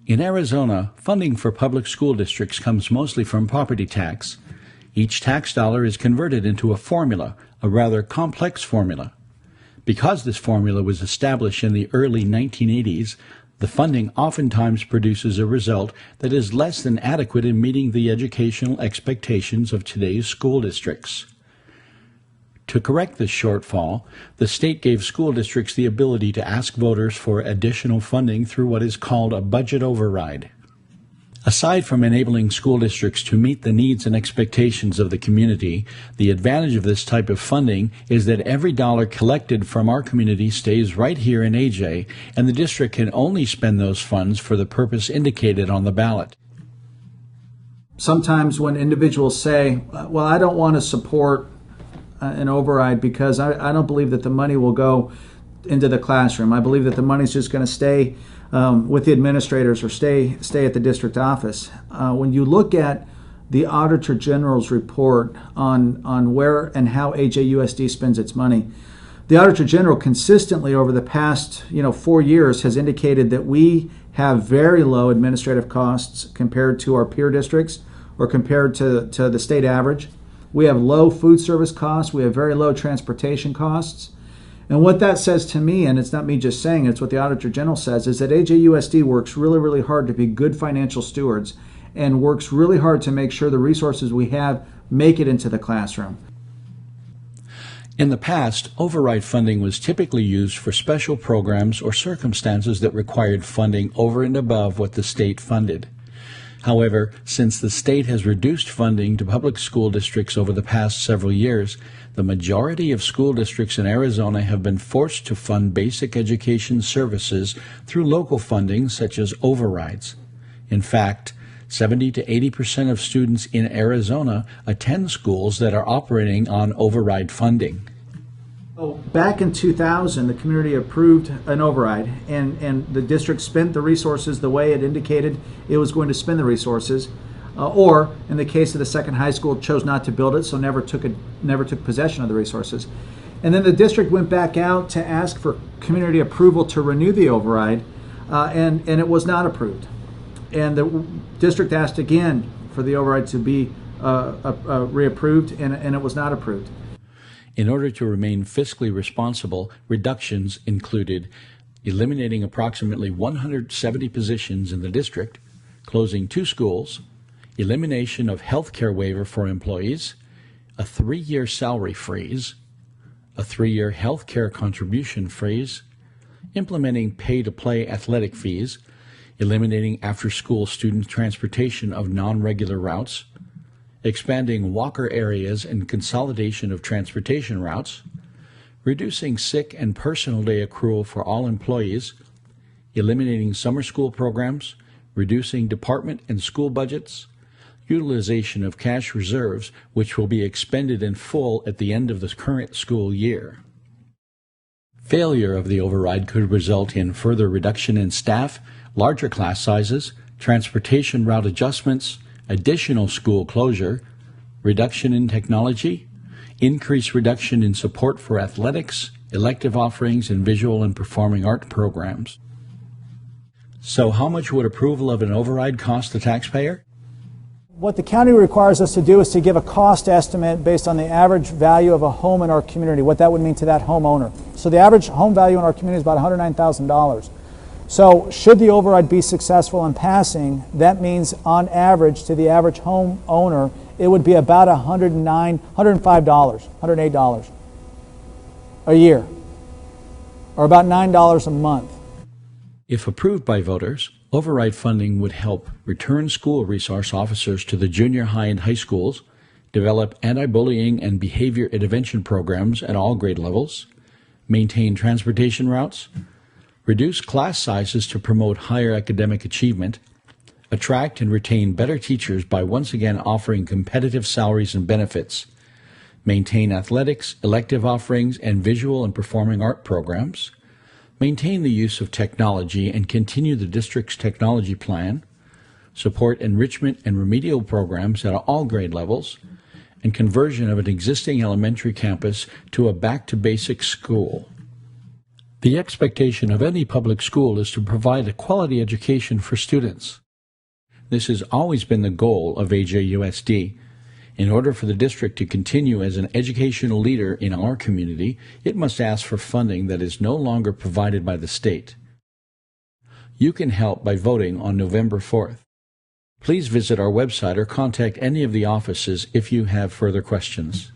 In Arizona, funding for public school districts comes mostly from property tax. Each tax dollar is converted into a formula, a rather complex formula. Because this formula was established in the early 1980s, the funding oftentimes produces a result that is less than adequate in meeting the educational expectations of today's school districts. To correct this shortfall, the state gave school districts the ability to ask voters for additional funding through what is called a budget override. Aside from enabling school districts to meet the needs and expectations of the community, the advantage of this type of funding is that every dollar collected from our community stays right here in AJ, and the district can only spend those funds for the purpose indicated on the ballot. Sometimes when individuals say, well, I don't want to support an override because I don't believe that the money will go into the classroom. I believe that the money's just going to stay with the administrators or stay at the district office. When you look at the Auditor General's report on where and how AJUSD spends its money, the Auditor General consistently over the past 4 years has indicated that we have very low administrative costs compared to our peer districts or compared to the state average. We have low food service costs. We have very low transportation costs. And what that says to me, and it's not me just saying, it's what the Auditor General says, is that AJUSD works really, really hard to be good financial stewards and works really hard to make sure the resources we have make it into the classroom. In the past, override funding was typically used for special programs or circumstances that required funding over and above what the state funded. However, since the state has reduced funding to public school districts over the past several years, the majority of school districts in Arizona have been forced to fund basic education services through local funding such as overrides. In fact, 70 to 80% of students in Arizona attend schools that are operating on override funding. Back in 2000, the community approved an override, and the district spent the resources the way it indicated it was going to spend the resources, or in the case of the second high school, chose not to build it, so never took possession of the resources. And then the district went back out to ask for community approval to renew the override, and it was not approved. And the district asked again for the override to be reapproved, and it was not approved. In order to remain fiscally responsible, reductions included eliminating approximately 170 positions in the district, closing 2 schools, elimination of health care waiver for employees, a 3-year salary freeze, a 3-year health care contribution freeze, implementing pay-to-play athletic fees, eliminating after-school student transportation of non-regular routes, expanding walker areas and consolidation of transportation routes, reducing sick and personal day accrual for all employees, eliminating summer school programs, reducing department and school budgets, utilization of cash reserves, which will be expended in full at the end of the current school year. Failure of the override could result in further reduction in staff, larger class sizes, transportation route adjustments, additional school closure, reduction in technology, increased reduction in support for athletics, elective offerings, and visual and performing art programs. So how much would approval of an override cost the taxpayer? What the county requires us to do is to give a cost estimate based on the average value of a home in our community, what that would mean to that homeowner. So the average home value in our community is about $109,000. So should the override be successful in passing, that means on average to the average homeowner, it would be about $105, $108 a year, or about $9 a month. If approved by voters, override funding would help return school resource officers to the junior high and high schools, develop anti-bullying and behavior intervention programs at all grade levels, maintain transportation routes, reduce class sizes to promote higher academic achievement, attract and retain better teachers by once again offering competitive salaries and benefits, maintain athletics, elective offerings, and visual and performing art programs, maintain the use of technology and continue the district's technology plan, support enrichment and remedial programs at all grade levels, and conversion of an existing elementary campus to a back-to-basics school. The expectation of any public school is to provide a quality education for students. This has always been the goal of AJUSD. In order for the district to continue as an educational leader in our community, it must ask for funding that is no longer provided by the state. You can help by voting on November 4th. Please visit our website or contact any of the offices if you have further questions.